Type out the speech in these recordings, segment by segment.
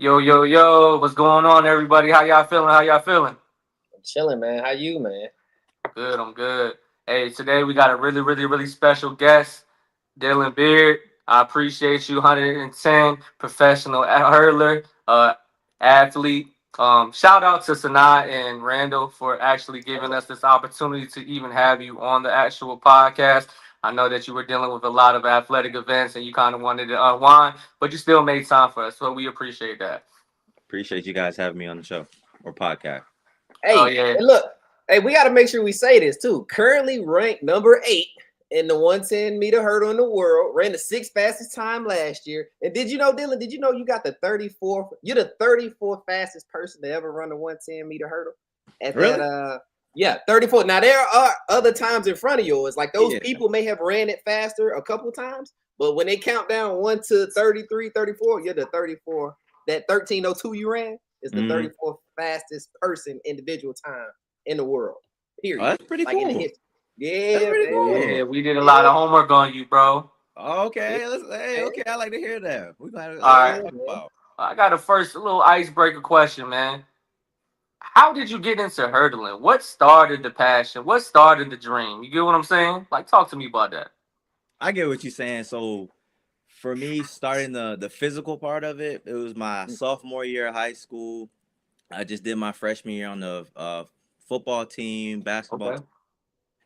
Yo, yo, yo, what's going on, everybody? How y'all feeling? How y'all feeling? I'm chilling, man. How you, man? Good, I'm good. Hey, today we got a really special guest, Dylan Beard. I appreciate you, 110 professional hurdler, athlete. Shout out to Sanaa and Randall for actually giving us this opportunity to even have you on the actual podcast. I know that you were dealing with a lot of athletic events and you kind of wanted to unwind, but you still made time for us, so we appreciate that. Appreciate you guys having me on the show or podcast. Oh Hey, yeah. and look, hey, we got to make sure we say this too. Currently ranked number 8 in the 110-meter hurdle in the world. Ran the sixth fastest time last year. And did you know, Dylan? Did you know you got the 34th? You're the 34th fastest person to ever run the 110-meter hurdle. At Really? that, yeah, 34. Now there are other times in front of yours. Like those Yeah. people may have ran it faster a couple times, but when they count down 1 to 33, 34, you're the 34. That 13:02 you ran is the 34th fastest person individual time in the world. Period. Oh, that's pretty Like in the cool. history. Yeah, That's pretty man. cool. Yeah, we did a lot of homework on you, bro. Okay, Yeah, okay. I like to hear that. We got to All right. talk man. about. I got a first little icebreaker question, man. How did you get into hurdling? What started the passion? What started the dream? You get what I'm saying? Like, talk to me about that. I get what you're saying. So, for me, starting the physical part of it, it was my sophomore year of high school. I just did my freshman year on the football team, basketball Okay. team,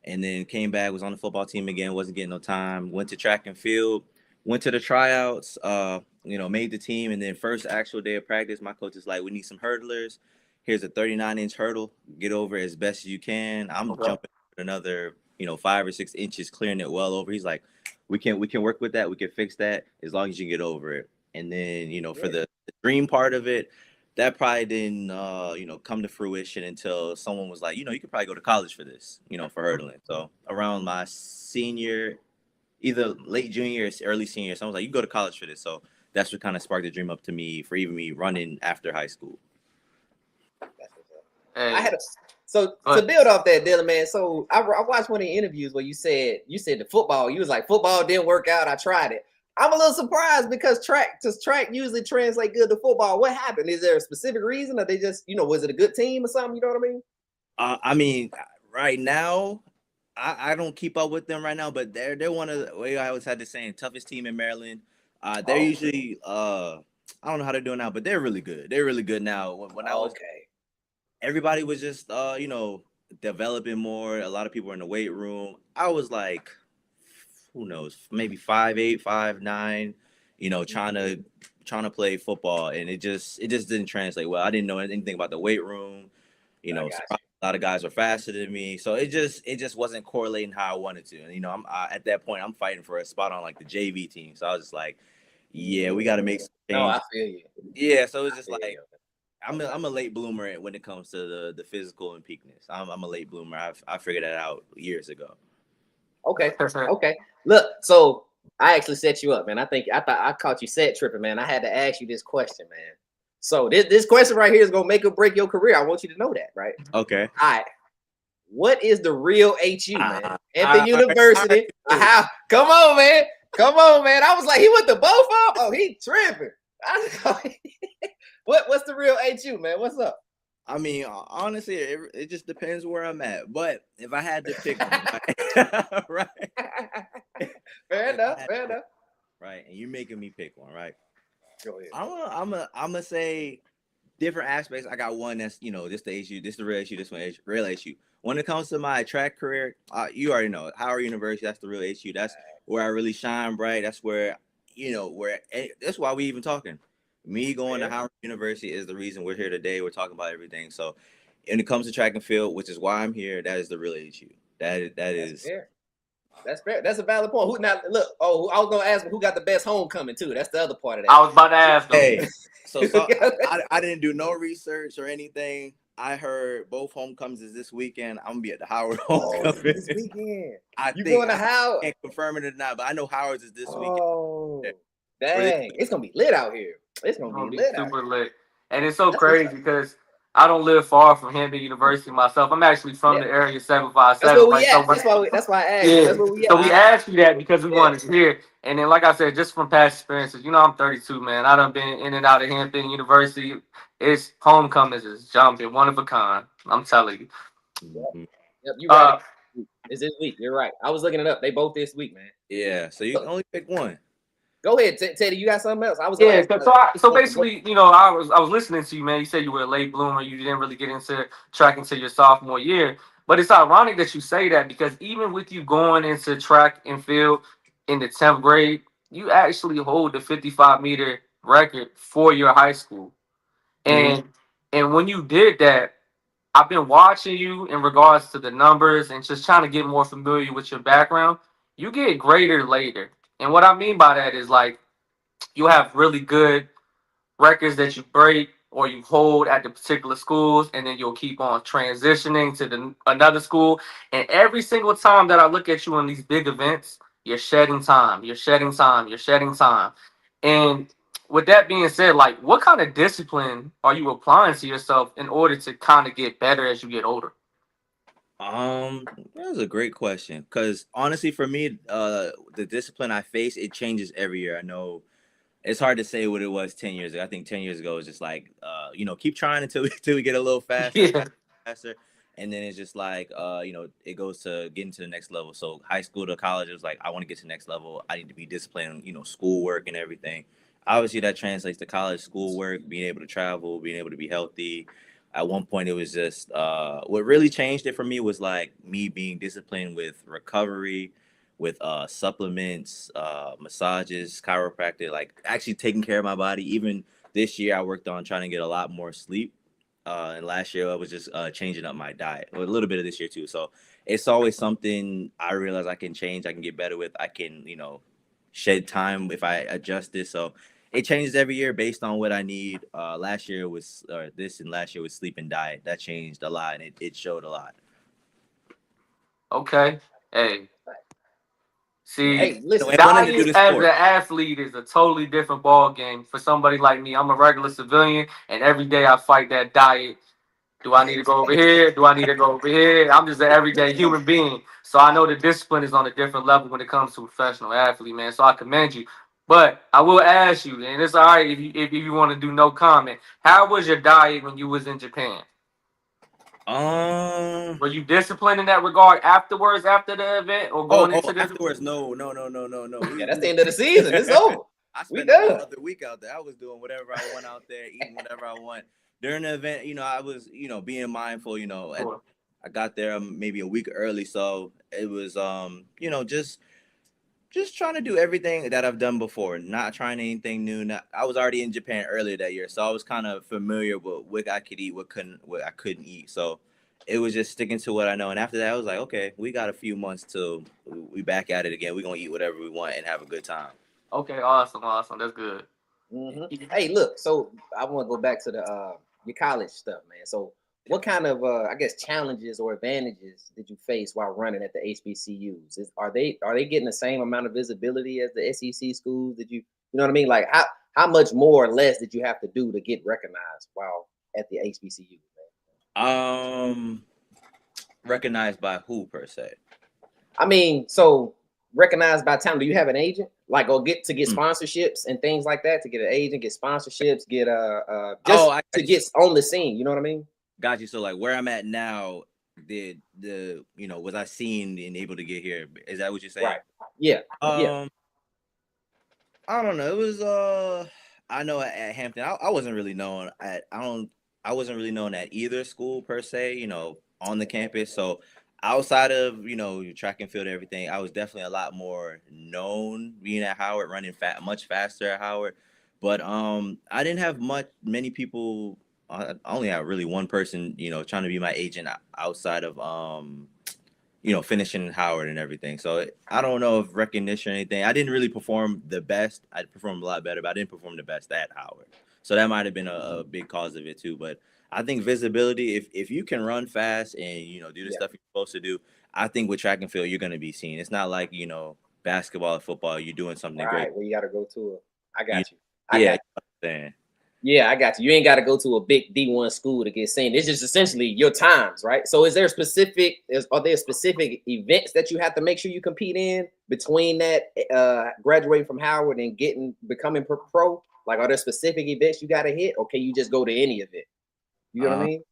and then came back. Was on the football team again. Wasn't getting no time. Went to track and field. Went to the tryouts. Made the team, and then first actual day of practice, my coach is like, "We need some hurdlers. Here's a 39-inch hurdle. Get over it as best as you can." I'm Okay. jumping another 5 or 6 inches, clearing it well over. He's like, "We can work with that. We can fix that as long as you get over it." And then for Yeah. the dream part of it, that probably didn't come to fruition until someone was like, you could probably go to college for this, for hurdling. So around my senior, either late junior or early senior, someone was like, you go to college for this. So that's what kind of sparked the dream up to me for even me running after high school. I Hey, had a so to but build off that, Dylan, man. So I watched one of the interviews where you said the football. You was like, football didn't work out. I tried it. I'm a little surprised because track usually translate good to football. What happened? Is there a specific reason, or they just was it a good team or something? You know what I mean? I mean, right now, I don't keep up with them right now, but they're one of the way I always had the saying toughest team in Maryland. They're Oh, usually I don't know how they're doing now, but they're really good. They're really good now. When I was okay. everybody was just developing more. A lot of people were in the weight room. I was like, who knows, maybe 5'8", 5'9", trying to play football, and it just didn't translate well. I didn't know anything about the weight room. I got A lot of guys were faster than me, so it just wasn't correlating how I wanted to. And at that point I'm fighting for a spot on like the JV team, so I was just like, yeah, we got to make you. some No, change. I feel you. Yeah, so it's I just feel like you. I'm a late bloomer when it comes to the physical and peakness. I'm a late bloomer. I figured that out years ago. Okay. Okay. Look, so I actually set you up, man. I thought I caught you set tripping, man. I had to ask you this question, man. So this question right here is gonna make or break your career. I want you to know that, right? Okay. All right. What is the real HU, man? All Hampton right, University. all right. How? Come on, man. Come on, man. I was like, he went to both of them? Oh, he tripping. What's the real HU, man? What's up? I mean, honestly, it just depends where I'm at. But if I had to pick one, right, right, Fair if I enough. had Fair to pick, enough. right, and you're making me pick one, right? Go ahead. I'm gonna say different aspects. I got one that's this the issue, this the real issue, this one real issue. When it comes to my track career, you already know Howard University. That's the real issue. That's where I really shine bright. That's where that's why we even talking. Me going to Fair. Howard University is the reason we're here today. We're talking about everything. So, when it comes to track and field, which is why I'm here, that is the real issue. That That's is. fair. That's fair. That's a valid point. Who now? Look. Oh, I was gonna ask who got the best homecoming too. That's the other part of I was about to ask them. Hey, so I didn't do no research or anything. I heard both homecomings is this weekend. I'm gonna be at the Howard homecoming this weekend. I You think going to Howard? can't confirm it or not, but I know Howard's is this weekend. Oh, Where dang! It's gonna be lit out here. It's gonna Gonna be be lit out super here. lit. And it's so That's what's crazy up. because I don't live far from Hampton University myself. I'm actually from Yeah, the area that's where 757, we right? So at. That's why I asked you. yeah. That's where we at. So we asked you that because we wanted to hear. And then, like I said, just from past experiences, I'm 32, man. I done been in and out of Hampton University. It's homecomings is jumping, one of a kind. I'm telling you. Mhm. Yep, you right. Uh, It's this week. You're right. I was looking it up. They both this week, man. Yeah, so you can only pick one. Go ahead, Teddy. You got something else? I was yeah. gonna So basically, I was listening to you, man. You said you were a late bloomer. You didn't really get into track until your sophomore year. But it's ironic that you say that because even with you going into track and field in the 10th grade, you actually hold the 55-meter record for your high school. Mhm. And when you did that, I've been watching you in regards to the numbers and just trying to get more familiar with your background. You get greater later. And what I mean by that is like you have really good records that you break or you hold at the particular schools, and then you'll keep on transitioning to another school. And every single time that I look at you in these big events, you're shedding time, you're shedding time, you're shedding time. And with that being said, like what kind of discipline are you applying to yourself in order to kind of get better as you get older? That was a great question. Because honestly, for me, the discipline I face, it changes every year. I know it's hard to say what it was 10 years ago. I think 10 years ago was just like, keep trying until we get a little faster, Yeah. faster, and then it's just like, it goes to getting to the next level. So high school to college, it was like I want to get to the next level. I need to be disciplined, schoolwork and everything. Obviously, that translates to college schoolwork, being able to travel, being able to be healthy. At one point, it was just what really changed it for me was like me being disciplined with recovery, with supplements, massages, chiropractic, like actually taking care of my body. Even this year, I worked on trying to get a lot more sleep. And last year, I was just changing up my diet, a little bit of this year too. So it's always something I realize I can change, I can get better with. I can, shed time if I adjust this. So it changes every year based on what I need. Last year was this, and last year was sleep and diet. That changed a lot, and it showed a lot. Okay. Hey, see, Hey, So listen. and wanting to do diet this as an sport. athlete is a totally different ball game for somebody like me. I'm a regular civilian, and every day I fight that diet. Do I need to go over here? Do I need to go over here? I'm just an everyday human being. So I know the discipline is on a different level when it comes to a professional athlete, man. So I commend you. But I will ask you, and it's all right if you want to do no comment. How was your diet when you was in Japan? Um. Were you disciplined in that regard afterwards, after the event, or Oh, going into this? afterwards, no, no, no, no, no, no. Yeah, that's the end of the season. It's over. I We spent the whole done. other week out there. I was doing whatever I want out there, eating whatever I want. During the event, I was, being mindful. Sure. I got there maybe a week early, so it was, just trying to do everything that I've done before, not trying anything new. I was already in Japan earlier that year, so I was kind of familiar with what I could eat, what I couldn't eat. So it was just sticking to what I know. And after that, I was like, okay, we got a few months till we back at it again. We're gonna eat whatever we want and have a good time. Okay, awesome. That's good. Hey, look. So I want to go back to the your college stuff, man. So what kind of I guess challenges or advantages did you face while running at the HBCUs? Are they getting the same amount of visibility as the SEC schools? Did you know what I mean? Like how much more or less did you have to do to get recognized while at the HBCUs, Um, recognized by who per se? I mean, so recognized by time. Do you have an agent? Like, or get Mm. sponsorships and things like that to get an agent, get sponsorships, get just Oh, I to got get on the scene. You know what I mean? got you. So like where I'm at now, was I seen and able to get here? Is that what you're saying? Right. Yeah. Yeah. Um, I don't know. It was I know at Hampton, I wasn't really known at I wasn't really known at either school per se, on the campus. So outside of, your track and field and everything, I was definitely a lot more known being at Howard, running much faster at Howard. But I didn't have many people. I only had really one person, trying to be my agent outside of finishing Howard and everything. So I don't know if recognition or anything. I didn't really perform the best. I performed a lot better, but I didn't perform the best at Howard. So that might have been a big cause of it too. But I think visibility, if you can run fast and do the Yeah. stuff you're supposed to do, I think with track and field you're gonna be seen. It's not like basketball or football. You're doing something All great. right. Well, you got to go to it. I You, got you. I yeah, got you understand. Yeah, I got you. You ain't got to go to a big D1 school to get seen. It's just essentially your times, right? So are there specific events that you have to make sure you compete in between that graduating from Howard and becoming pro? Like, are there specific events you got to hit, or can you just go to any event? You know what I mean?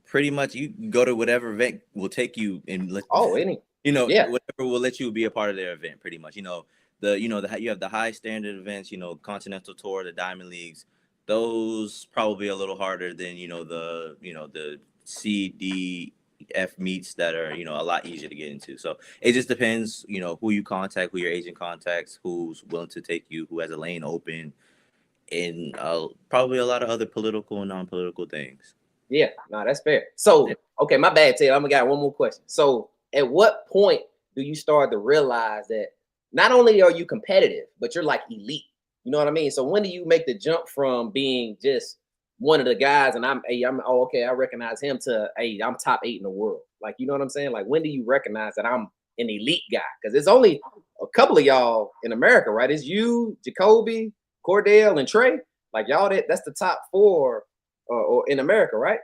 Pretty much, you can go to whatever event will take you and Any. Yeah. whatever will let you be a part of their event. Pretty much, you have the high standard events, Continental Tour, the Diamond Leagues. Those probably a little harder than the C, D, F meets that are a lot easier to get into. So it just depends, who you contact, who your agent contacts, who's willing to take you, who has a lane open, and probably a lot of other political and non-political things. Yeah, no, that's fair. So, okay, my bad, Taylor. I'm gonna got one more question. So, at what point do you start to realize that not only are you competitive, but you're like elite? You know what I mean? So, when do you make the jump from being just one of the guys and I recognize him to I'm top 8 in the world? Like, you know what I'm saying? Like, when do you recognize that I'm an elite guy? Because there's only a couple of y'all in America, right? It's you, Jacoby, Cordell, and Trey. Like, y'all, that's the top 4 or in America, right?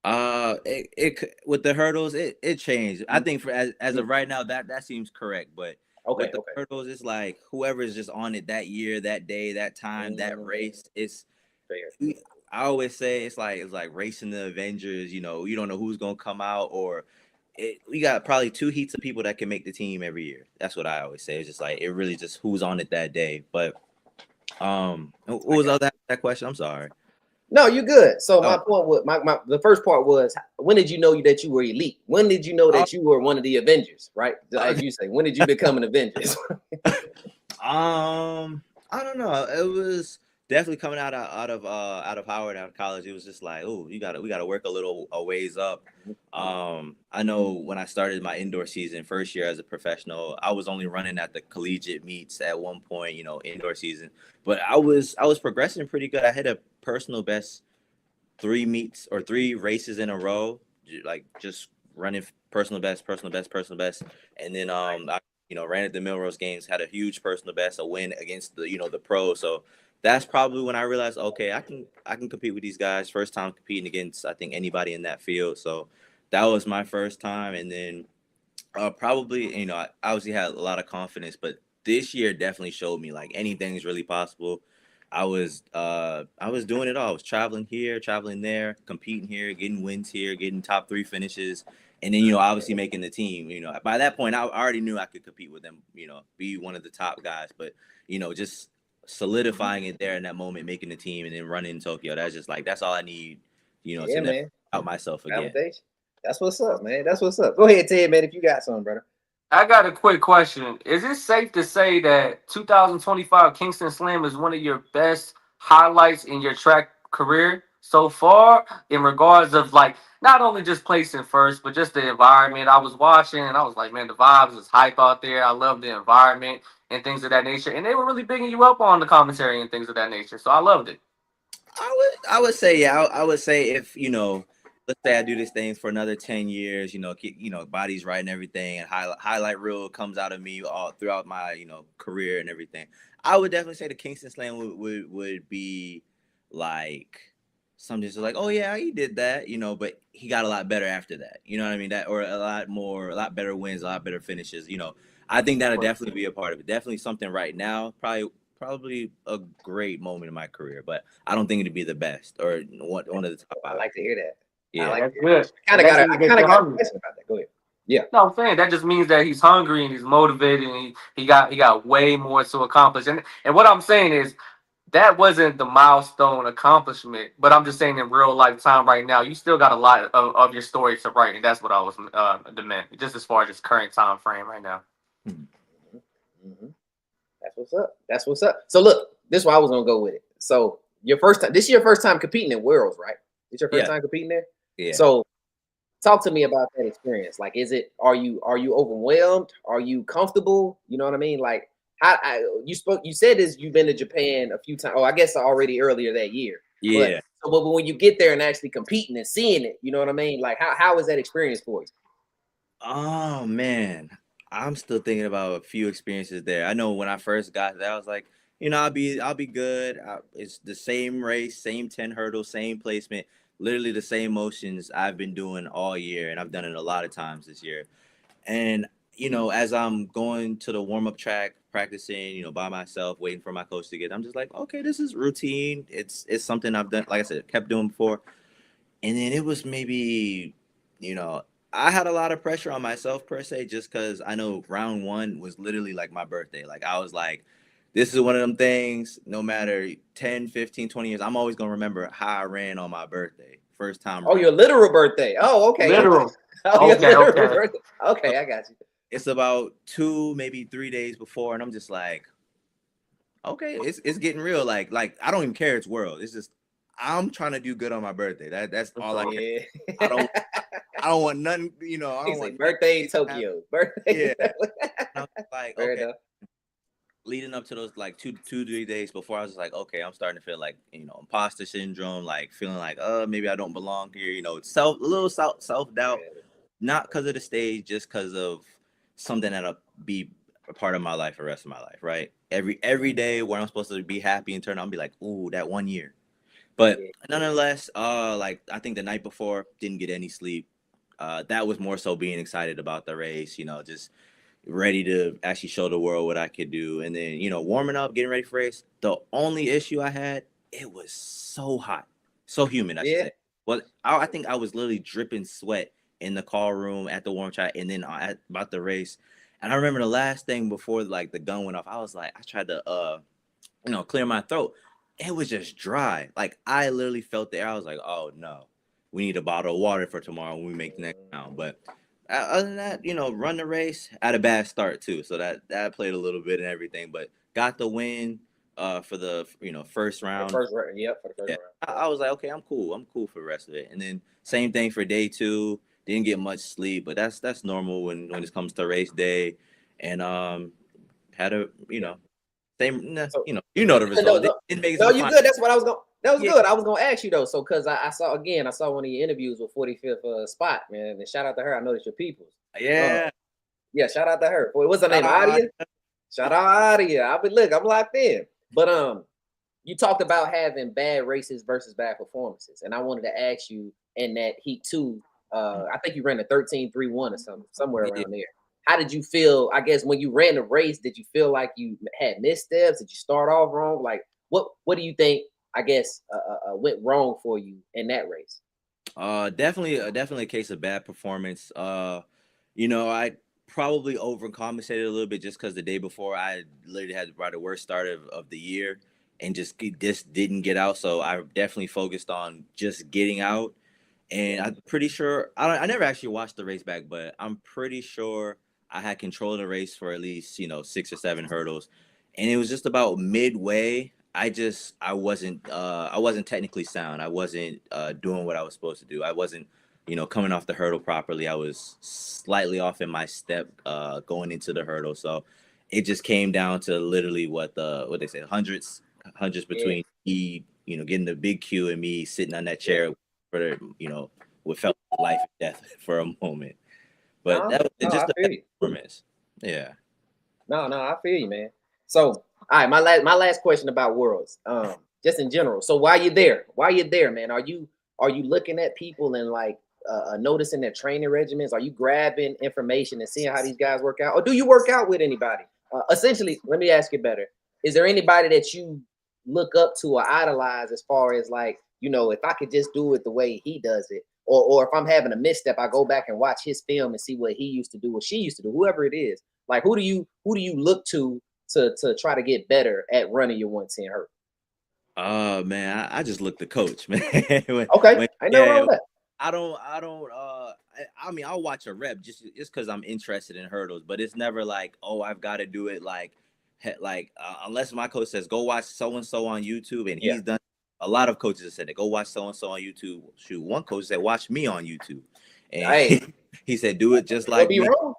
It with the hurdles, it changed. I think for as of right now, that seems correct. But with the hurdles, it's like whoever is just on it that year, that day, that time, that race. It's fair. I always say it's like racing the Avengers. You don't know who's gonna come out, or we got probably 2 heats of people that can make the team every year. That's what I always say. It's just like it really just who's on it that day. But what was all that question? I'm sorry. No, you're good. So my point was the first part was, when did you know that you were elite? When did you know that you were one of the Avengers? Right, as you say, when did you become an Avengers? I don't know. It was definitely coming out of Howard, out of college. It was just like, oh, we gotta work a ways up. I know when I started my indoor season, first year as a professional, I was only running at the collegiate meets at one point, indoor season. But I was progressing pretty good. I hit a personal best 3 meets or 3 races in a row, like just running personal best, and then I ran at the Milrose Games, had a huge personal best, a win against the pro. So that's probably when I realized, okay, I can compete with these guys. First time competing against, I think, anybody in that field. So that was my first time, and then probably I obviously had a lot of confidence, but this year definitely showed me like anything is really possible. I was doing it all. I was traveling here, traveling there, competing here, getting wins here, getting top 3 finishes, and then obviously making the team. By that point I already knew I could compete with them. Be one of the top guys, but just solidifying it there in that moment, making the team, and then running in Tokyo. That's all I need. Yeah, to man. never out myself again. That's what's up, man. That's what's up. Go ahead, Ted, man. If you got something, brother. I got a quick question. Is it safe to say that 2025 Kingston Slam is one of your best highlights in your track career so far, in regards of like not only just placing first, but just the environment? I was watching and I was like, man, the vibes is hype out there. I love the environment and things of that nature. And they were really bigging you up on the commentary and things of that nature. So I loved it. I would say, yeah. I would say if let's say I do this thing for another 10 years, body's right and everything, and highlight reel comes out of me all throughout my career and everything. I would definitely say the Kingston Slam would be like something just like, oh yeah, he did that, but he got a lot better after that. You know what I mean? That, or a lot better wins, a lot better finishes. I think that'll definitely be a part of it. Definitely something right now, probably a great moment in my career, but I don't think it'd be the best or one of the top 5. I like to hear that. Yeah, that's good. I kind of got a question about that. Go ahead. Yeah. No, I'm saying that just means that he's hungry and he's motivated and he got way more to accomplish. And what I'm saying is that wasn't the milestone accomplishment, but I'm just saying in real life time right now, you still got a lot of your story to write, and that's what I was demanding, just as far as this current time frame right now. Mm-hmm. That's what's up. So look, this is why I was gonna go with it. So this is your first time competing in Worlds, right? It's your first time competing there. Yeah. So talk to me about that experience. Like, are you overwhelmed? Are you comfortable? You know what I mean? Like, you said this, you've been to Japan a few times. Oh, I guess already earlier that year. Yeah. But when you get there and actually competing and seeing it, you know what I mean? Like, how is that experience for you? Oh man, I'm still thinking about a few experiences there. I know when I first got there, I was like, you know, I'll be good. It's the same race, same 10 hurdles, same placement, literally the same motions I've been doing all year, and I've done it a lot of times this year. And you know, as I'm going to the warm up track, practicing, you know, by myself, waiting for my coach to get, I'm just like, okay, this is routine. It's something I've done, like I said, kept doing before. And then it was maybe, you know, I had a lot of pressure on myself per se, just because I know round one was literally like my birthday. Like I was like, this is one of them things, no matter 10, 15, 20 years, I'm always going to remember how I ran on my birthday. First time Oh, around. your literal birthday. Oh, okay. Literal. Oh, your Okay, literal okay. birthday. Okay, I got you. It's about 2, maybe 3 days before, and I'm just like, okay, it's getting real. Like I don't even care. It's world. It's just I'm trying to do good on my birthday. That's all I care. Yeah. I don't I don't want nothing. You know, I He don't say want birthday in nothing to happen. Tokyo. Birthday. Yeah. And I was like, Fair okay. enough. Leading up to those like 2, 3 days before, I was just like, okay, I'm starting to feel like, you know, imposter syndrome, like feeling like, maybe I don't belong here. You know, a little self doubt, not because of the stage, just because of something that'll be a part of my life the rest of my life, right? Every day where I'm supposed to be happy and turn, I'll be like, ooh, that 1 year. But Yeah. nonetheless, like I think the night before, didn't get any sleep. That was more so being excited about the race, you know, just ready to actually show the world what I could do. And then, you know, warming up, getting ready for race. The only issue I had, it was so hot, so humid, I should Yeah. say. Well, I think I was literally dripping sweat in the car room at the warm track, and then about the race. And I remember the last thing before like the gun went off, I was like, I tried to you know, clear my throat. It was just dry. Like I literally felt the air. I was like, oh no, we need a bottle of water for tomorrow when we make the next round. But other than that, you know, run the race. Had a bad start too, so that played a little bit and everything. But got the win for the, you know, first For the round. first round. Yep, for the first Yeah, round. I was like, okay, I'm cool. I'm cool for the rest of it. And then same thing for day two. Didn't get much sleep, but that's normal when it comes to race day. And had a, you know, same, So you know the no, result. no, Didn't make it to no, the you final. good. That's what I was going. That was Yeah. good. I was gonna ask you though. So because I saw one of your interviews with 45th Spot, man. And shout out to her. I know that's your people's. Uh, Yeah. yeah, shout out to her. Boy, what's her Shout name? out. Adia? Shout out Adia. I'm locked in. But you talked about having bad races versus bad performances, and I wanted to ask you in that heat two. I think you ran a 13.31 or something, somewhere Yeah. around there. How did you feel? I guess when you ran the race, did you feel like you had missteps? Did you start off wrong? Like, what do you think? I guess went wrong for you in that race. Definitely a case of bad performance. You know, I probably overcompensated a little bit just because the day before I literally had probably the worst start of the year and just didn't get out. So I definitely focused on just getting out. And I'm pretty sure I never actually watched the race back, but I'm pretty sure I had control of the race for at least, you know, 6 or 7 hurdles. And it was just about midway. I wasn't technically sound. I wasn't doing what I was supposed to do. I wasn't, you know, coming off the hurdle properly. I was slightly off in my step going into the hurdle. So it just came down to literally what they say, hundreds Yeah, between me, you know, getting the big Q and me sitting on that yeah. chair for the, you know, what felt like life and death for a moment. But No, that was no, I just a feel bad you. performance. Yeah. No, I feel you, man. So, all right, my last question about worlds, just in general. So, while you're there, man, are you looking at people and like noticing their training regimens? Are you grabbing information and seeing how these guys work out, or do you work out with anybody? Essentially, let me ask you better: is there anybody that you look up to or idolize as far as like, if I could just do it the way he does it, or if I'm having a misstep, I go back and watch his film and see what he used to do, what she used to do, whoever it is. Like who do you look to try to get better at running your 110 hurdle? Oh man, I just looked the coach, man. Okay, when I know wrong yeah, with that. I don't I mean I'll watch a rep just because I'm interested in hurdles, but it's never like, oh, I've got to do it like unless my coach says go watch so and so on YouTube and Yeah, he's done. A lot of coaches have said that go watch so and so on YouTube. Shoot, one coach said watch me on YouTube, and hey, he said do it just you'll like be me. wrong.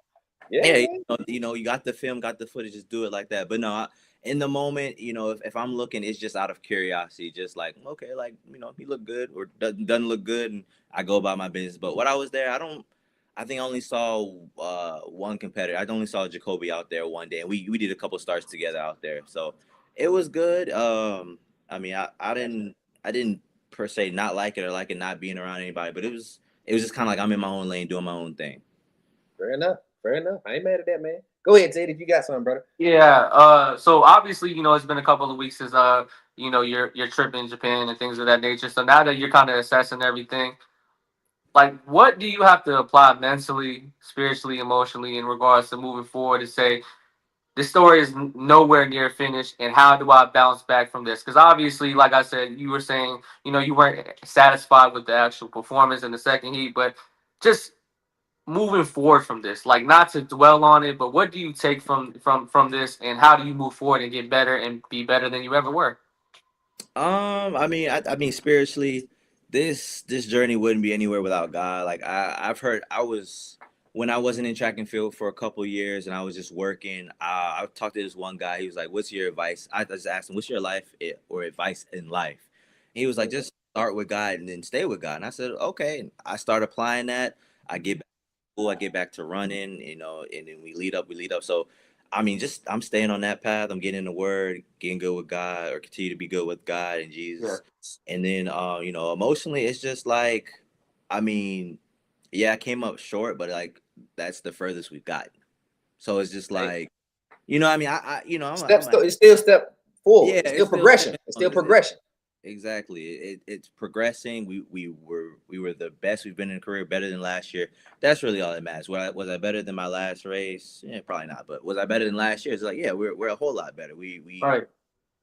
Yeah, Yeah, yeah, you got the film, got the footage, just do it like that. But no, in the moment, you know, if I'm looking, it's just out of curiosity, just like, okay, like, you know, he look good or doesn't look good, and I go about my business. But what I was there, I think I only saw one competitor. I only saw Jacoby out there one day, and we did a couple starts together out there. So It was good. I mean, I didn't per se not like it or like it not being around anybody, but it was just kind of like I'm in my own lane doing my own thing. Fair enough. Fair enough. I ain't mad at that, man. Go ahead, Ted, if you got something, brother. Yeah. So obviously, it's been a couple of weeks since your trip in Japan and things of that nature. So now that you're kind of assessing everything, like, what do you have to apply mentally, spiritually, emotionally in regards to moving forward to say this story is nowhere near finished, and how do I bounce back from this? Because obviously, like I said, you were saying, you weren't satisfied with the actual performance in the second heat, but just moving forward from this, like, not to dwell on it, but what do you take from this, and how do you move forward and get better and be better than you ever were? I mean, spiritually, this journey wouldn't be anywhere without God. Like I've heard, when I wasn't in track and field for a couple years and I was just working. I talked to this one guy. He was like, "What's your advice?" I just asked him, "What's your or advice in life?" He was like, "Just start with God and then stay with God." And I said, "Okay." And I start applying that. I get back to school, I get back to running, and then we lead up. So I mean, just I'm staying on that path. I'm getting in the word, getting good with God, or continue to be good with God and Yeah. Jesus. And then, emotionally, it's just like, I mean, yeah, I came up short, but like that's the furthest we've gotten. So it's just Hey, like, I mean, step I'm a, still, it's still step forward. yeah, It's it's still still progression. stepping It's stones. still progression. Exactly. It's progressing. We were the best we've been in a career, better than last year. That's really all that matters. Was I better than my last race? Yeah, probably not. But was I better than last year? It's like, yeah, we're a whole lot better. We Right.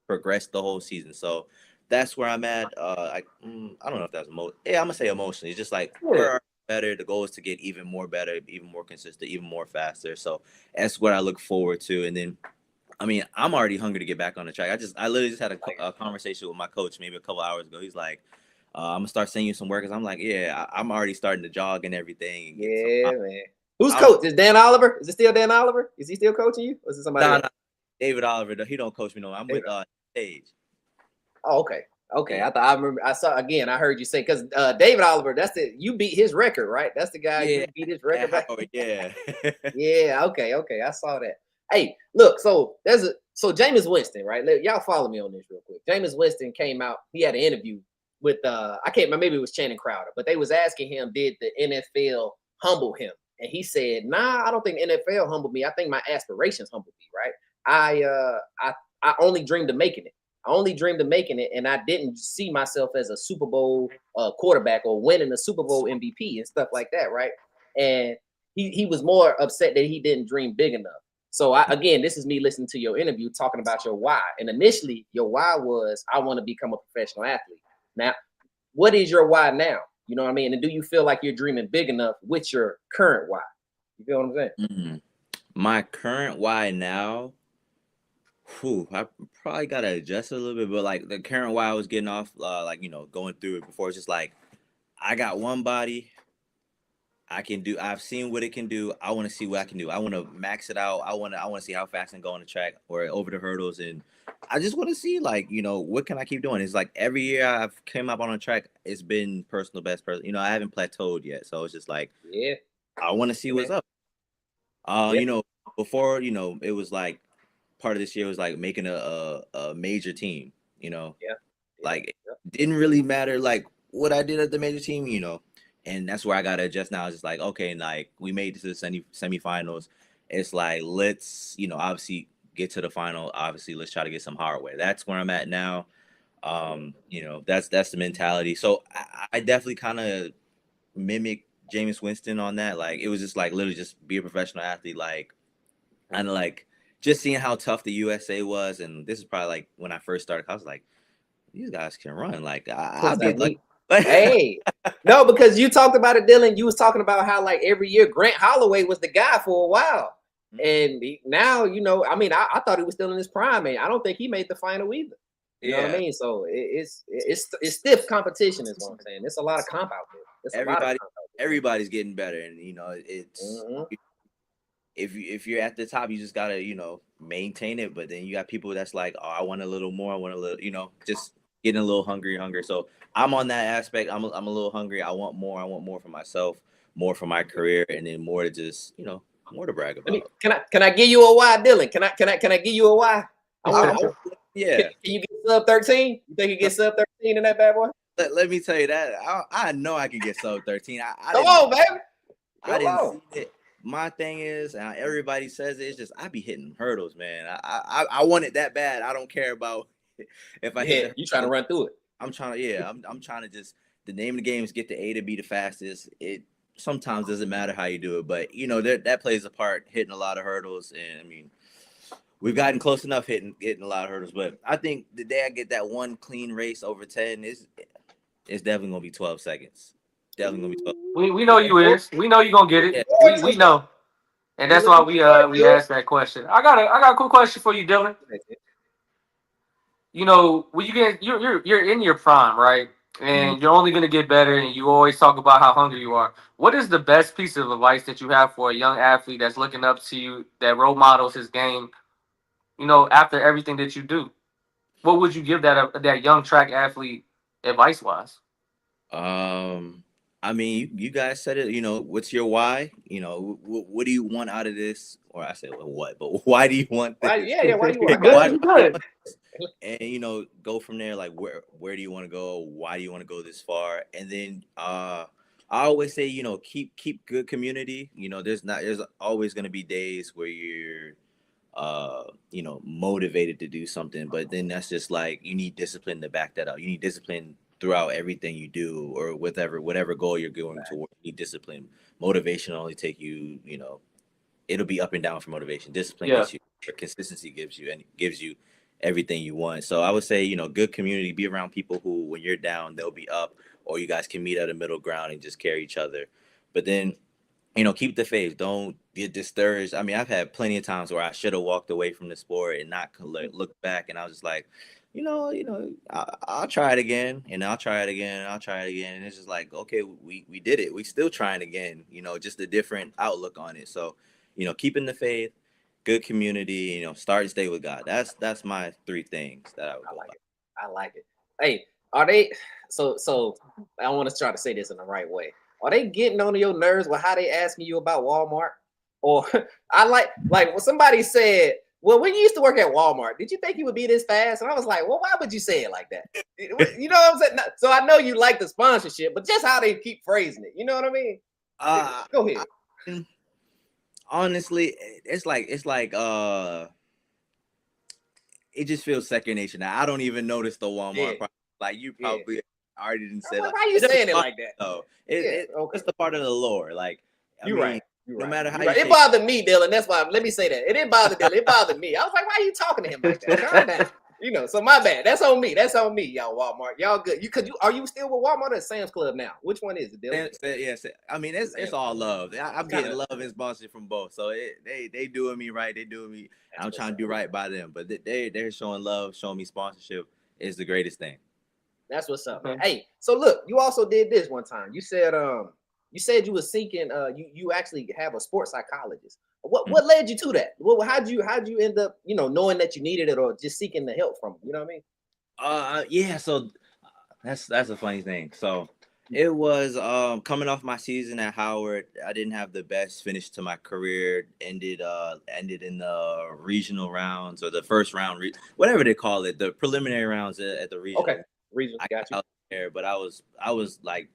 progressed the whole season. So that's where I'm at. I don't know if that's yeah, I'm gonna say emotionally. It's just like Yeah. we're better. The goal is to get even more better, even more consistent, even more faster. So that's what I look forward to. And then I mean, I'm already hungry to get back on the track. I literally just had a conversation with my coach maybe a couple hours ago. He's like, "I'm gonna start sending you some workouts." I'm like, "Yeah, I'm already starting to jog and everything and get some." Yeah, man. Who's I'm coach? Is Dan Oliver? Is it still Dan Oliver? Is he still coaching you? Or is it somebody nah, else? nah, David Oliver. He don't coach me no more. I'm David. with Sage. Oh, okay. Okay. Yeah, I thought I remember I saw again, I heard you say because David Oliver, you beat his record, right? That's the guy yeah, you beat his record at back. Howard, yeah. Yeah, okay. I saw that. Hey, look, so Jameis Winston, right? Y'all follow me on this real quick. Jameis Winston came out, he had an interview with I can't remember, maybe it was Channing Crowder, but they was asking him, did the NFL humble him? And he said, nah, I don't think NFL humbled me. I think my aspirations humbled me, right? I only dreamed of making it. I only dreamed of making it, and I didn't see myself as a Super Bowl quarterback or winning a Super Bowl MVP and stuff like that, right? And he was more upset that he didn't dream big enough. So again, this is me listening to your interview talking about your why. And initially, your why was I want to become a professional athlete. Now, what is your why now? You know what I mean? And do you feel like you're dreaming big enough with your current why? You feel what I'm saying? Mhm. My current why now, I probably gotta adjust it a little bit, but like the current why I was getting off, like going through it before, it's just like I got one body. I can do. I've seen what it can do. I want to see what I can do. I want to max it out. I want to see how fast I can go on the track or over the hurdles, and I just want to see like what can I keep doing. It's like every year I've came up on a track, it's been personal best. I haven't plateaued yet, so it's just like Yeah, I want to see what's man. up. Yeah, Before it was like part of this year was like making a major team. yeah, yeah, Like yeah. didn't really matter like what I did at the major team. And that's where I gotta adjust now. It's just like, okay, like we made it to the semifinals. It's like let's, obviously get to the final. Obviously, let's try to get some hardware. That's where I'm at now. That's the mentality. So I definitely kind of mimic Jameis Winston on that. Like it was just like literally just be a professional athlete. Like and like just seeing how tough the USA was, and this is probably like when I first started. I was like, these guys can run. Like I'll It's be like like, hey, no, because you talked about it, Dylan. You was talking about how like every year Grant Holloway was the guy for a while, and now I mean, I thought he was still in his prime, and I don't think he made the final either. You know what I yeah. mean? So it's stiff competition, is what I'm saying. It's a lot of comp out there. It's a lot of Everybody, comp out everybody's getting better, and it's there. if you're at the top, you just gotta maintain it. But then you got people that's like, oh, I want a little more. I want a little, just getting a little hungry. So I'm on that aspect. I'm a little hungry. I want more. I want more for myself, more for my career, and then more to just more to brag Let me about. can I give you a why, Dylan? Can I give you a why? I For want sure. Yeah. Can you get sub 13? You think you get sub 13 in that bad boy? Let me tell you that I know I can get sub 13. Come on, baby. I Come didn't on. see it. My thing is, and everybody says it, it's just I be hitting hurdles, man. I want it that bad. I don't care about if I hit Yeah, you trying to run through it. I'm trying to, yeah, I'm trying to just, the name of the game is get the A to be the fastest. It sometimes doesn't matter how you do it, but you know that plays a part, hitting a lot of hurdles. And I mean, we've gotten close enough hitting a lot of hurdles, but I think the day I get that one clean race over 10 is it's definitely gonna be 12 seconds. Definitely gonna be 12. We know you is. We know you gonna get Yeah. it. We know, and that's why we asked that question. I got a cool question for you, Dylan. You know, when you're in your prime, right? And you're only gonna get better, and you always talk about how hungry you are. What is the best piece of advice that you have for a young athlete that's looking up to you, that role models his game? You know, after everything that you do, what would you give that young track athlete advice wise? I mean, you guys said it. You know, what's your why? You know, what do you want out of this? Or I said well, what, but why do you want this? Yeah, why you want? Why, Good. and you know, go from there. Like, where do you want to go? Why do you want to go this far? And then, I always say, you know, keep good community. You know, there's always going to be days where you're you know, motivated to do something, but then that's just like you need discipline to back that up. You need discipline throughout everything you do, or whatever goal you're going toward. You need discipline. Motivation will only take you, you know, it'll be up and down for motivation. Discipline Yeah. gets you, consistency gives you, and gives you everything you want. So I would say, you know, good community, be around people who, when you're down, they'll be up, or you guys can meet at a middle ground and just carry each other. But then, you know, keep the faith. Don't get discouraged. I mean, I've had plenty of times where I should have walked away from the sport and not look back, and I was just like, I'll try it again, and I'll try it again, and I'll try it again, and it's just like, okay, we did it. We still trying again. You know, just a different outlook on it. So, you know, keeping the faith, good community. You know, start and stay with God. That's my three things that I would go by. I like it. Hey, are they so I want to try to say this in the right way. Are they getting on your nerves with how they asking you about Walmart? Or I like when somebody said, well, when you used to work at Walmart, did you think you would be this fast? And I was like, well, why would you say it like that? You know what I'm saying? So I know you like the sponsorship, but just how they keep phrasing it. You know what I mean? Go ahead. Honestly, it's like it just feels second nature now. I don't even notice the Walmart. Like you probably already didn't say. Like, why are you saying it like that? No, it's the part of the lore. Like you're right. No matter how it bothered me, Dylan. That's why. Let me say that it didn't bother Dylan. It bothered me. I was like, why are you talking to him like that? Calm down. You know. So my bad. That's on me. That's on me, y'all. Walmart. Y'all good. Are you still with Walmart or Sam's Club now? Which one is it, Dylan? Yes. I mean, it's all love. I'm getting love and sponsorship from both. So they doing me right. They doing me. I'm trying to do right by them. But they're showing love, showing me sponsorship is the greatest thing. That's what's up, man. Hey, so look, you also did this one time. You said you were seeking you actually have a sports psychologist. What led you to that? Well, how'd you end up, you know, knowing that you needed it or just seeking the help from him? You know what I mean? Yeah, so that's a funny thing. So it was coming off my season at Howard. I didn't have the best finish to my career. Ended in the regional rounds, or the first round, whatever they call it, the preliminary rounds at the regional. Okay. Regional, got you. There, but I was like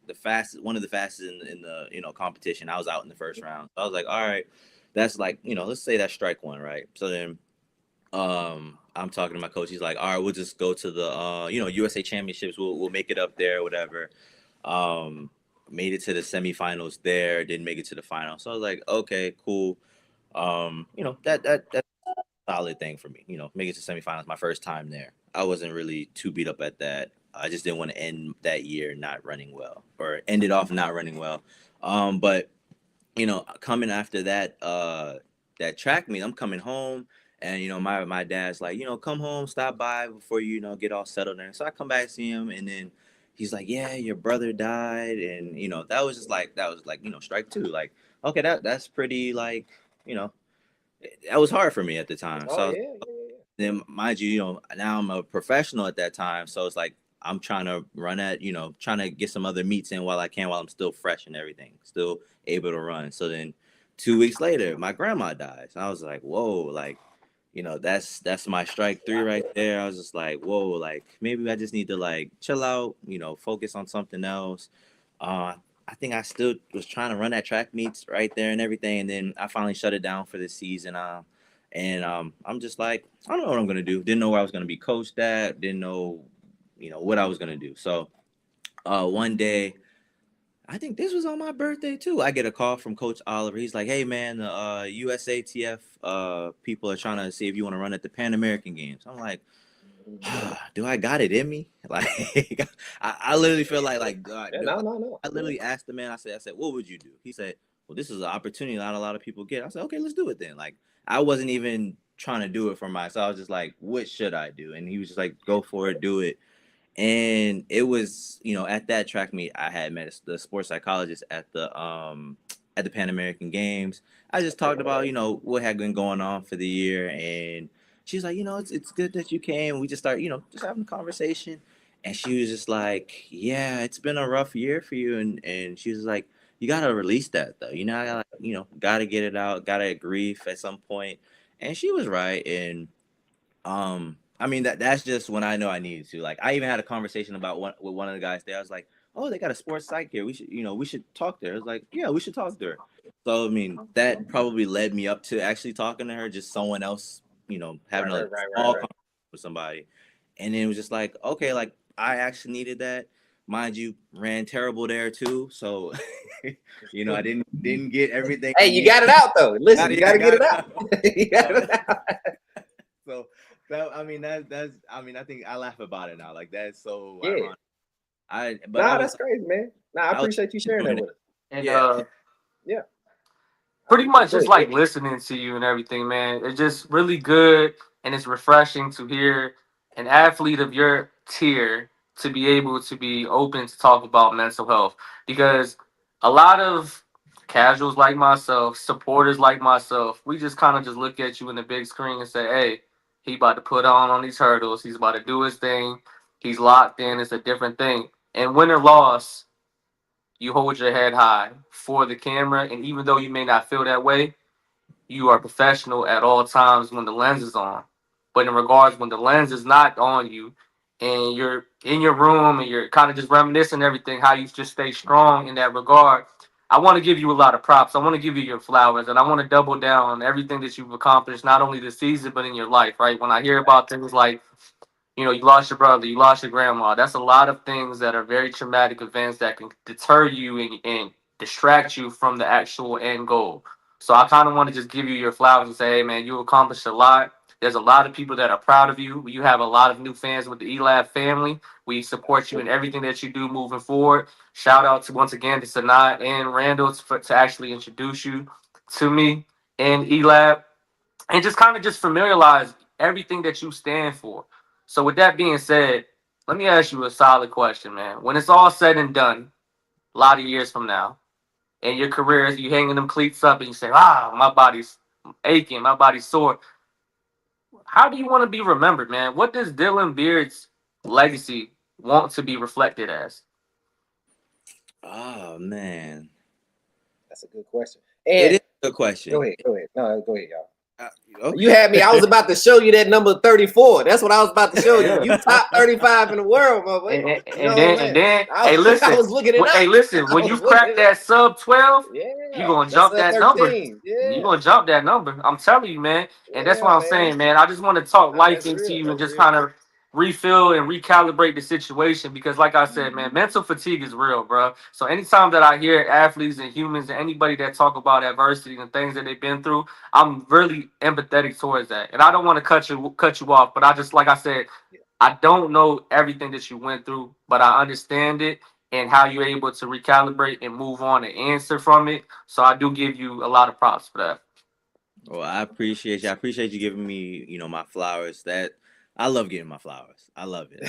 one of the fastest in the, you know, competition. I was out in the first round. So I was like, all right, that's like, you know, let's say that's strike one, right? So then I'm talking to my coach. He's like, all right, we'll just go to the you know, USA Championships. We'll make it up there, whatever. Made it to the semifinals there, didn't make it to the final. So I was like, okay, cool. You know, that's a solid thing for me. You know, make it to semifinals, my first time there. I wasn't really too beat up at that. I just didn't want to end that year not running well, or end it off not running well. But you know, coming after that that track meet, I'm coming home, and you know, my dad's like, you know, come home, stop by before you know, get all settled there. So I come back, see him, and then he's like, yeah, your brother died, and you know, that was like, you know, strike two. Like, okay, that's pretty, like, you know, that was hard for me at the time. Then mind you, you know, now I'm a professional at that time, so it's like I'm trying to run at, you know, trying to get some other meets in while I can, while I'm still fresh and everything, still able to run. So then 2 weeks later, my grandma dies. I was like, whoa, like, that's my strike three right there. I was just like, whoa, like maybe I just need to like chill out, focus on something else. I think I still was trying to run that track meets right there and everything, and then I finally shut it down for this season. And I'm just like, I don't know what I'm gonna do. Didn't know where I was gonna be coached at. Didn't know, what I was gonna do. So, one day, I think this was on my birthday too. I get a call from Coach Oliver. He's like, "Hey man, the USATF people are trying to see if you want to run at the Pan American Games." I'm like, do I got it in me? Like, I literally feel like No. I literally asked the man. I said, what would you do? He said, well, this is an opportunity not a lot of people get. I said, okay, let's do it then. Like, I wasn't even trying to do it for myself. I was just like, what should I do? And he was just like, go for it, do it. And it was, at that track meet, I had met the sports psychologist at the Pan American Games. I just talked about, what had been going on for the year, and she's like, it's good that you came. We just start, just having a conversation. And she was just like, yeah, it's been a rough year for you. And she was like, you gotta release that though. I gotta, gotta get it out, gotta grieve at some point. And she was right. And I mean that's just when I know I needed to. Like I even had a conversation about with one of the guys there. I was like, oh, they got a sports psych here. We should talk to her. I was like, yeah, we should talk to her. So I mean, that probably led me up to actually talking to her, just someone else, having a small conversation with somebody. And then it was just like, okay, like I actually needed that. Mind you, ran terrible there too. So I didn't get everything. Hey, you got it out though. Listen, you gotta get it out. You got it out. So that's I think I laugh about it now. Like that's so ironic. But that's crazy, man. I appreciate you sharing that with us. And yeah. Pretty much just like listening to you and everything, man. It's just really good and it's refreshing to hear an athlete of your tier to be able to be open to talk about mental health. Because a lot of casuals like myself, supporters like myself, we just kind of just look at you in the big screen and say, hey, he about to put on these hurdles. He's about to do his thing. He's locked in. It's a different thing. And win or loss, you hold your head high for the camera. And even though you may not feel that way, you are professional at all times when the lens is on. But in regards when the lens is not on you and you're in your room and you're kind of just reminiscing everything, how you just stay strong in that regard, I want to give you a lot of props. I want to give you your flowers, and I want to double down on everything that you've accomplished, not only this season, but in your life, right? When I hear about things like, you lost your brother, you lost your grandma, that's a lot of things that are very traumatic events that can deter you and distract you from the actual end goal. So I kind of want to just give you your flowers and say, hey, man, you accomplished a lot. There's a lot of people that are proud of you. You have a lot of new fans with the ELAB family. We support you in everything that you do moving forward. Shout out to once again to Sanat and Randall to actually introduce you to me and ELAB and just kind of just familiarize everything that you stand for. So with that being said, let me ask you a solid question, man. When it's all said and done, a lot of years from now, and your career, you hanging them cleats up and you say, my body's aching, my body's sore. How do you want to be remembered, man? What does Dylan Beard's legacy want to be reflected as? Oh man, that's a good question. And it is a good question. Go ahead. No, go ahead, y'all. Okay. You had me. I was about to show you that number 34. That's what I was about to show you. You top 35 in the world, my boy. And then, hey, listen. I was looking it up. Hey, listen. When you crack that sub 12, you're gonna jump that 13. Number. Yeah. You're gonna jump that number. I'm telling you, man. And that's what I'm saying, man. I just want to talk life into you and just kind of refill and recalibrate the situation because, like I said, man, mental fatigue is real, bro. So anytime that I hear athletes and humans and anybody that talk about adversity and things that they've been through, I'm really empathetic towards that. And I don't want to cut you off, but I just, like I said, I don't know everything that you went through, but I understand it and how you're able to recalibrate and move on and answer from it. So I do give you a lot of props for that. Well, I appreciate you. I appreciate you giving me, my flowers. That I love getting my flowers. I love it.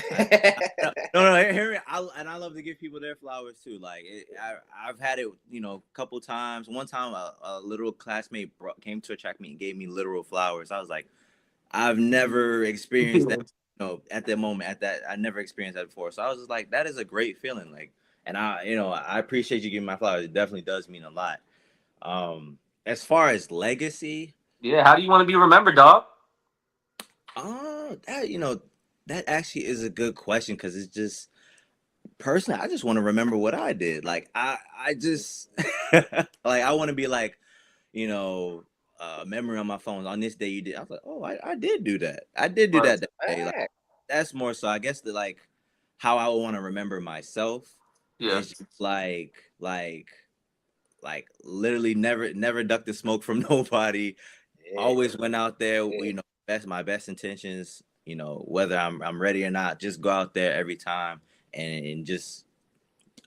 Hear me. I love to give people their flowers too. Like I've had it, a couple times. One time, a literal classmate came to a track meet and gave me literal flowers. I was like, I've never experienced that. At that moment, I never experienced that before. So I was just like, that is a great feeling. Like, and I appreciate you giving my flowers. It definitely does mean a lot. As far as legacy, yeah. How do you want to be remembered, dog? That that actually is a good question because it's just personally, I just want to remember what I did. Like I just like I want to be like, you know, memory on my phone. On this day you did. I was like, oh, I did do that. I did do Right. that day. Like that's more so. I guess the like how I would want to remember myself Yeah. is just like literally never ducked the smoke from nobody. Yeah, Always went out there, yeah. my best intentions, whether I'm ready or not, just go out there every time and just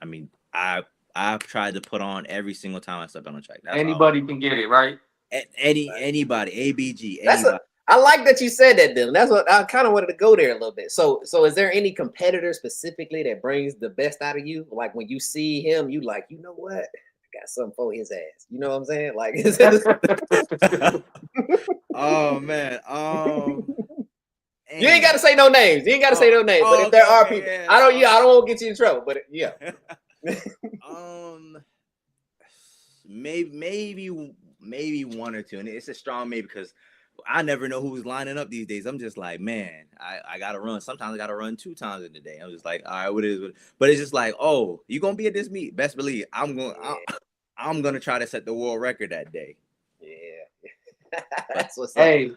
I mean, I've tried to put on every single time I stepped on the track. That's all. Anybody can get it, right? Anybody, ABG, That's anybody. I like that you said that, Dylan. That's what I kind of wanted to go there a little bit. So is there any competitor specifically that brings the best out of you? Like when you see him, you like, you know what? I got something for his ass. You know what I'm saying? Like, is it, Oh man. you ain't got to say no names. You ain't got to say no names. But if okay, there are okay, people, yeah. I don't want to get you in trouble. But yeah, Maybe one or two, and it's a strong maybe because I never know who's lining up these days. I'm just like, man, I gotta run. Sometimes I gotta run 2 times in the day. I'm just like, all right, what is it? But it's just like, oh, you gonna be at this meet? Best believe I'm gonna try to set the world record that day. yeah. That's what's up. Hey,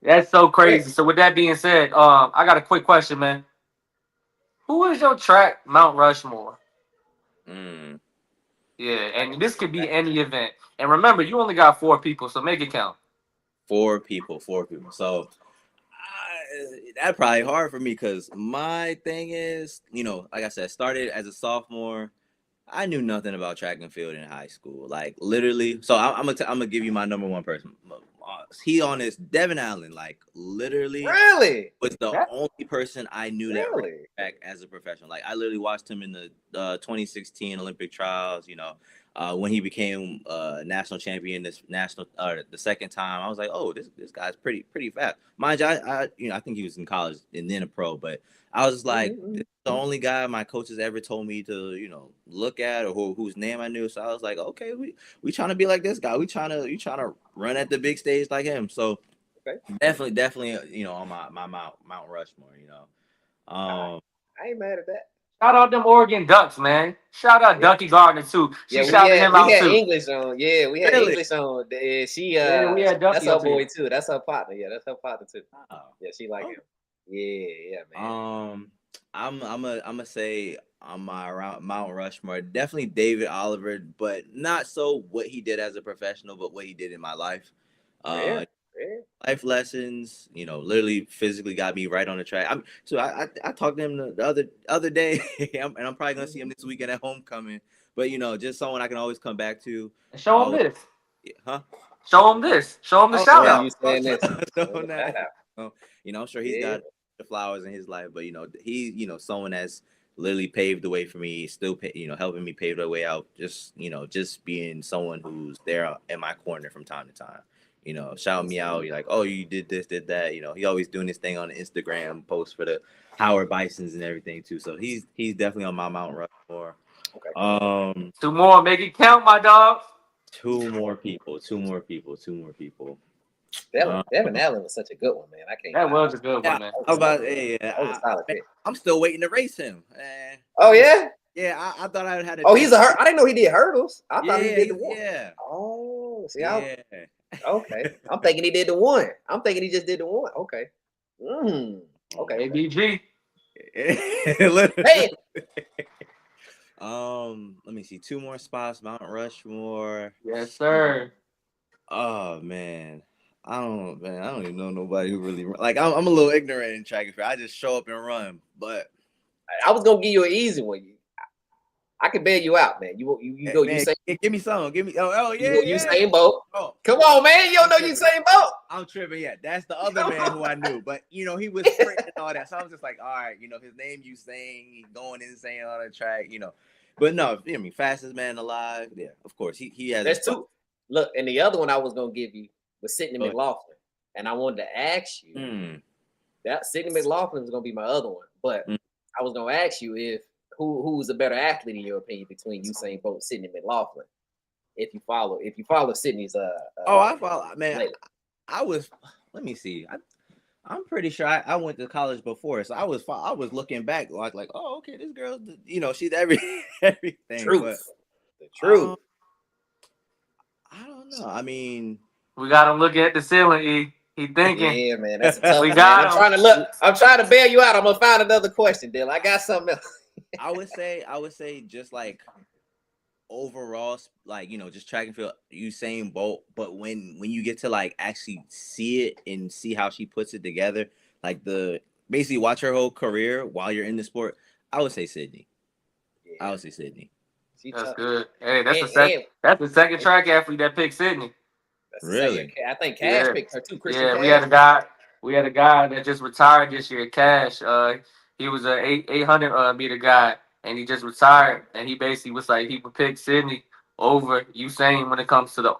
that's so crazy. So with that being said, I got a quick question, man. Who is your track Mount Rushmore? Mm. Yeah, and this could be any event. And remember, you only got 4 people, so make it count. 4 people. So that probably hard for me because my thing is, like I said, started as a sophomore. I knew nothing about track and field in high school, like literally. So I'm gonna give you my number one person. He on this Devin Allen, like literally Really, was the Yeah. only person I knew that ran really. track as a professional. Like I literally watched him in the 2016 Olympic trials. When he became national champion, the second time, I was like, oh, this guy's pretty fast. Mind you, I think he was in college and then a pro, but I was just like, this is the only guy my coaches ever told me to look at or whose name I knew. So I was like, okay, we trying to be like this guy. We trying to run at the big stage like him. So Okay. definitely, on my Mount Rushmore. I ain't mad at that. Shout out them Oregon Ducks, man. Shout out Yeah. Ducky Gardner too. She Yeah, shouted him out we had too. English on. Yeah, we had Really? English on. Yeah, she Yeah, we had that's Ducky her up boy here. too. That's her partner. Yeah, that's her partner too. Oh. Yeah, she like him. Yeah, man. I'm gonna say on my around Mount Rushmore, definitely David Oliver, but not so what he did as a professional, but what he did in my life. Yeah. Life lessons, literally physically got me right on the track. I talked to him the other day, and I'm probably gonna see him this weekend at homecoming. But just someone I can always come back to. Show him this. Huh? Show him this. Show him the Oh, shout Yeah, out. you saying this? so now, I'm sure he's Yeah. got the flowers in his life, but he, someone that's literally paved the way for me, still, helping me pave the way out. Just being someone who's there in my corner from time to time. Shout me out. You're like, oh, you did this, did that. He always doing this thing on the Instagram post for the Howard Bisons and everything too. So he's definitely on my Mount Rushmore. Okay. 2 more, make it count, my dog. 2 more people. Devin Allen was such a good one, man. I can't. That was a good one, man. How about that was a solid pick. I'm still waiting to race him. Oh yeah. Yeah, I thought I had. Oh, he's a I didn't know he did hurdles. I thought he did the one. Yeah. Oh, see, Yeah. okay. I'm thinking he did the one. I'm thinking he just did the one. Okay. Okay. ABG. Hey. Let me see. 2 more spots. Mount Rushmore. Yes, sir. Oh man. I don't even know nobody who really like. I'm a little ignorant in track and field. I just show up and run. But I was gonna give you an easy one. I can bail you out, man. You go. Man, You say give me some. Give me. Oh yeah. Usain Bolt. Oh, Come on, man. You don't know Usain Bolt. I'm tripping. Yeah, that's the other man who I knew. But he was sprinting and all that. So I was just like, all right, his name Usain, he's going insane on the track, But no, fastest man alive. Yeah, of course. He has. There's 2. Look, and the other one I was gonna give you was Sidney McLaughlin, and I wanted to ask you that Sidney McLaughlin was gonna be my other one, but I was gonna ask you if who's a better athlete in your opinion between Usain Bolt and Sidney McLaughlin. If you follow Sidney's I follow, man. I was let me see. I'm pretty sure I went to college before, so I was looking back like, oh, okay, this girl, she's everything. Truth. But The truth. I don't know. I mean, We got him looking at the ceiling. He thinking. Yeah, man, that's a tough We one, got man. I'm him. trying to look. I'm trying to bail you out. I'm gonna find another question, Dylan. I got something else. I would say just like overall, like just track and field, Usain Bolt. But when you get to like actually see it and see how she puts it together, like basically watch her whole career while you're in the sport, I would say Sydney. I would say Sydney. That's good. Hey, that's And that's the second track athlete that picked Sydney. that's the Really? second. I think Cash Yeah. picked her too. Christian Yeah, Cash. we had a guy that just retired this year, Cash. He was a 800 meter guy, and he just retired. And he basically was like he would pick Sydney over Usain when it comes to the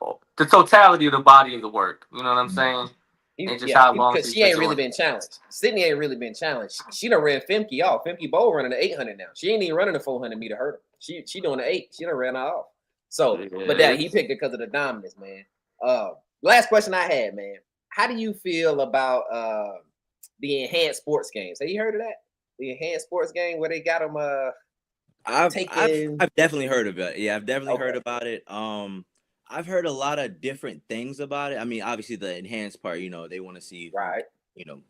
totality of the body of the work. You know what I'm saying? And just how long because she ain't really been challenged. Sydney ain't really been challenged. She done ran Femke off. Femke Bowl running the 800 now. She ain't even running the 400 meter hurdle. She doing the 8. She done ran her off. So, but that he picked it because of the dominance, man. Last question I had, man. How do you feel about the enhanced sports games? Have you heard of that? The enhanced sports game where they got them I've definitely heard of it. Yeah, I've definitely heard about it. I've heard a lot of different things about it. I mean, obviously the enhanced part, they want to see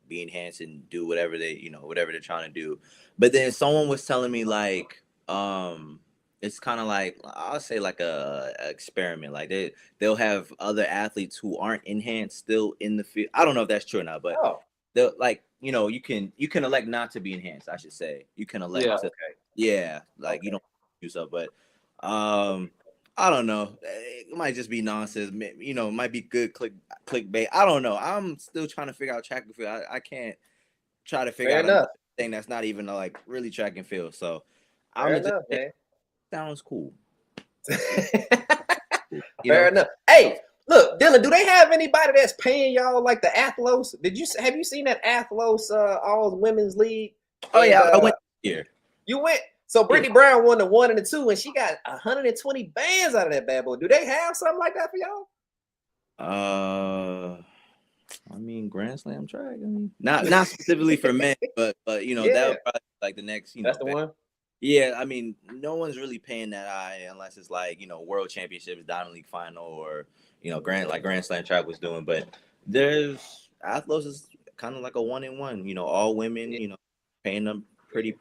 be enhanced and do whatever whatever they're trying to do. But then someone was telling me like it's kind of like I'll say like a experiment. Like they'll have other athletes who aren't enhanced still in the field. I don't know if that's true or not, but they'll like you can elect not to be enhanced. I should say you can elect you don't do so, but I don't know. It might just be nonsense. It might be good clickbait. I don't know. I'm still trying to figure out track and field. I can't try to figure out a thing that's not even like really track and field. So I'm just man. Sounds cool. Fair enough. Hey, look, Dylan, do they have anybody that's paying y'all like the Athlos? Have you seen that Athlos all women's league? Oh yeah, I went here. You went. So Brittany Brown won the 1 and the 2, and she got 120 bands out of that bad boy. Do they have something like that for y'all? I mean, Grand Slam track. I mean, not specifically for men, but that would probably be like the next. That's the one. Yeah, I mean, no one's really paying that high unless it's like World Championships, Diamond League Final, or Grand Slam track was doing. But there's Athlos is kind of like a 1-in-1. All women. Paying them pretty.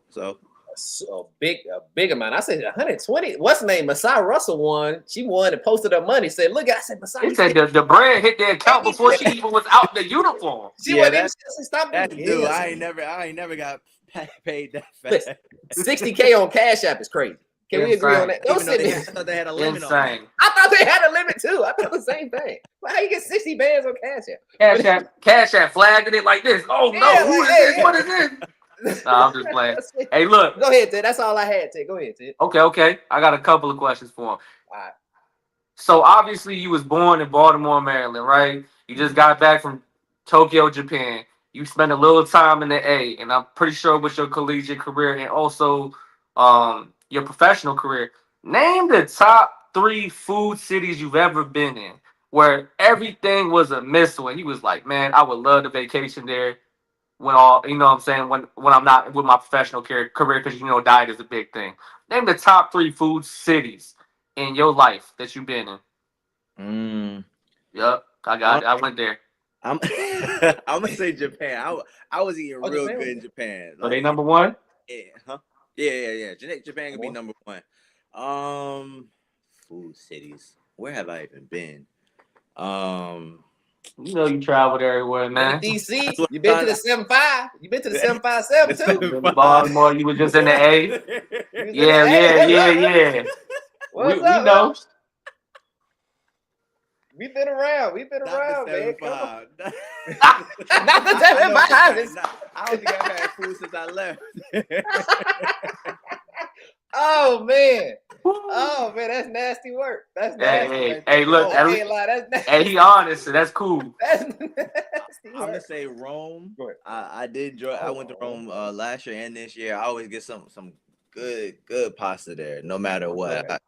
So. A big amount. I said 120. What's her name? Masai Russell won. She won and posted her money. Said, "Look, I said Masai." He said the brand hit their account before she even was out the uniform. She wasn't stop. Dude, I ain't never got paid that fast. 60K on Cash App is crazy. Can we agree on that? I thought they had a limit on that. I thought they had a limit too. I thought the same thing. Well, how you get 60 bands on Cash App? Cash App flagging it like this. Oh no, who is this? What is this? Nah, I'm just playing. Hey, look. Go ahead, Ted. That's all I had, Ted. Go ahead, Ted. Okay. I got a couple of questions for him. All right. So obviously you was born in Baltimore, Maryland, right? You just got back from Tokyo, Japan. You spent a little time in the A, and I'm pretty sure with your collegiate career and also your professional career. Name the top 3 food cities you've ever been in where everything was a missile, and you was like, man, I would love to vacation there. When I'm not with my professional career, because diet is a big thing. Name the top 3 food cities in your life that you've been in. Yep, I went there. I'm gonna say Japan. I was eating real good in Japan. Are they number 1? Yeah. Japan could be number 1. Food cities. Where have I even been? You traveled everywhere, man. DC, you been to the 7-5. You been to the 757 too. Baltimore, you were just in the A. Yeah. We know. We've been around. Man. Not the 7-5. I don't think I've had food since I left. Oh man, that's nasty work. That's nasty. Hey, look, that's nasty. Hey, he honest, so that's cool. That's nasty. I'm gonna say Rome. I did enjoy. I went to Rome last year and this year. I always get some good pasta there, no matter what.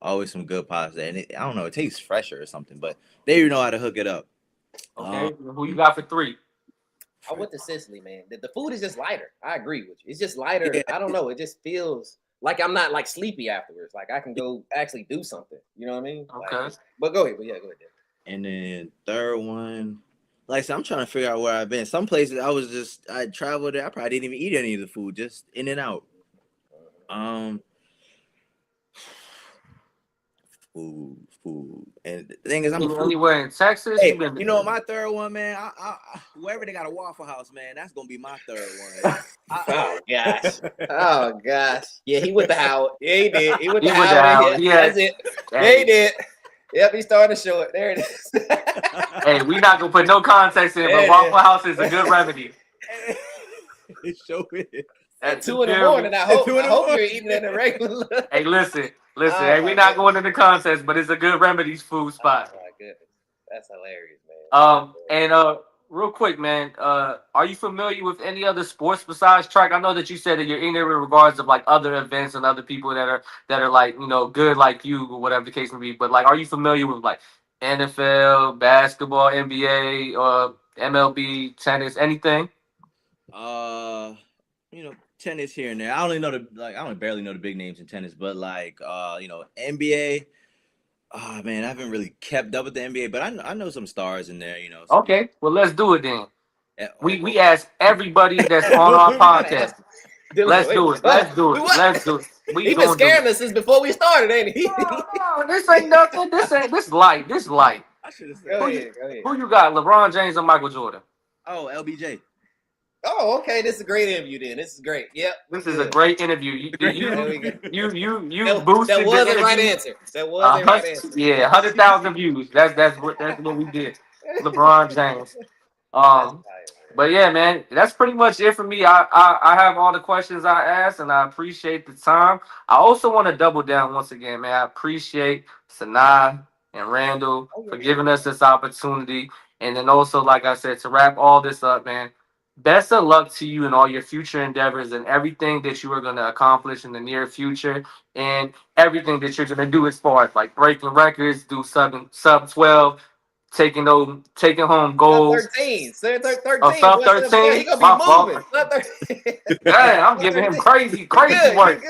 Always some good pasta, and I don't know, it tastes fresher or something, but they know how to hook it up. Okay, who you got for 3? I went to Sicily, man. The food is just lighter. I agree with you. It's just lighter. Yeah. I don't know. It just feels like I'm not like sleepy afterwards. Like I can go actually do something. You know what I mean? Okay. Like, but go ahead. But yeah, go ahead. And then third one, like I said, I'm trying to figure out where I've been. Some places I traveled there. I probably didn't even eat any of the food, just in and out. Food. And the thing is, I'm a food. Anywhere in Texas? Hey, you know my third one, man. I wherever they got a Waffle House, man, that's gonna be my third one. Oh gosh. Oh gosh. Yeah, he went to Howard. Yeah, he did. He went to He went to Howard. Howard. Yeah, that's it. Yeah, he did. Yep, he's starting to show it. There it is. Hey, we not gonna put no context in, There but it Waffle is. House is a good remedy. Show it. At 2 in the morning, I hope you're eating in a regular. Hey, listen. Oh, Hey, we not going into contest, but it's a good remedies food spot. Oh my goodness, that's hilarious, man. And real quick, man, are you familiar with any other sports besides track? I know that you said that you're in there in regards of like other events and other people that are like, you know, good like you or whatever the case may be. But like, are you familiar with like NFL, basketball, NBA, or MLB, tennis, anything? You know, tennis here and there. I only barely know the big names in tennis, but like you know, NBA. Oh man, I haven't really kept up with the NBA, but I know some stars in there, you know. Okay, well let's do it then. Yeah, We ask everybody that's on our podcast. Let's do it. He been scaring us since before we started, ain't he? No, this ain't nothing. This light. I should have said. Go ahead. Who you got? LeBron James or Michael Jordan? Oh, LBJ. Oh, okay. This is a great interview. Then this is great. Yep. This is a great interview. You That boosted was the the right interview. answer. That was the right answer. Yeah, 100,000 views. That's what we did. LeBron James. But yeah, man, that's pretty much it for me. I have all the questions I asked, and I appreciate the time. I also want to double down once again, man. I appreciate Sanaa and Randall for giving us this opportunity. And then also, like I said, to wrap all this up, man, best of luck to you in all your future endeavors and everything that you are going to accomplish in the near future and everything that you're going to do as far as like breaking records, do sub 12, taking home gold. Sub 13. Sub 13. Oh, sub 13. He gonna be moving. Sub 13. Yeah, I'm giving him crazy work.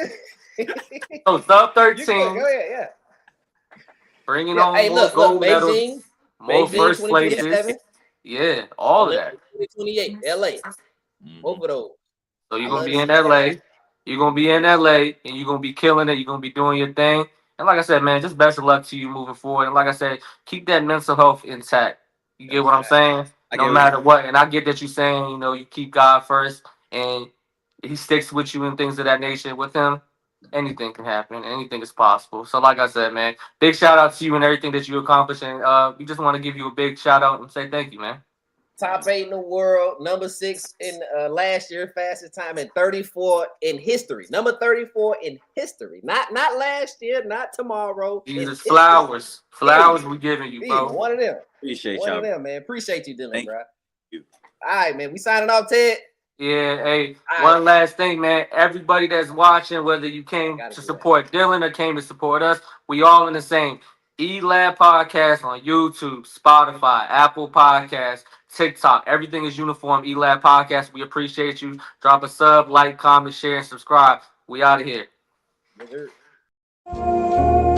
So sub 13. Go ahead, yeah. Bringing on more gold medals, Beijing, more first places. Yeah, all of that. 2028, LA. Both of those. So you're gonna be in LA. You're gonna be in LA, and you're gonna be killing it. You're gonna be doing your thing. And like I said, man, just best of luck to you moving forward. And like I said, keep that mental health intact. You get what I'm saying? No matter what. And I get that you're saying, you know, you keep God first, and He sticks with you and things of that nature. With Him, anything can happen. Anything is possible. So like I said, man, big shout out to you and everything that you accomplished. And we just want to give you a big shout out and say thank you, man. Top 8 in the world, number 6 in last year, fastest time, and 34 in history. Number 34 in history. Not last year, not tomorrow. Jesus, flowers we giving you, bro. One of them. Appreciate one y'all. of them, man. Appreciate you, Dylan, Thank bro. you. All right, man. We signing off, Ted. Yeah, hey, one last thing, man. Everybody that's watching, whether you came to support Dylan or came to support us, we all in the same. E-Lab Podcast on YouTube, Spotify, Apple Podcasts, TikTok. Everything is uniform. E-Lab Podcast. We appreciate you. Drop a sub, like, comment, share, and subscribe. We out of here. Yes, sir.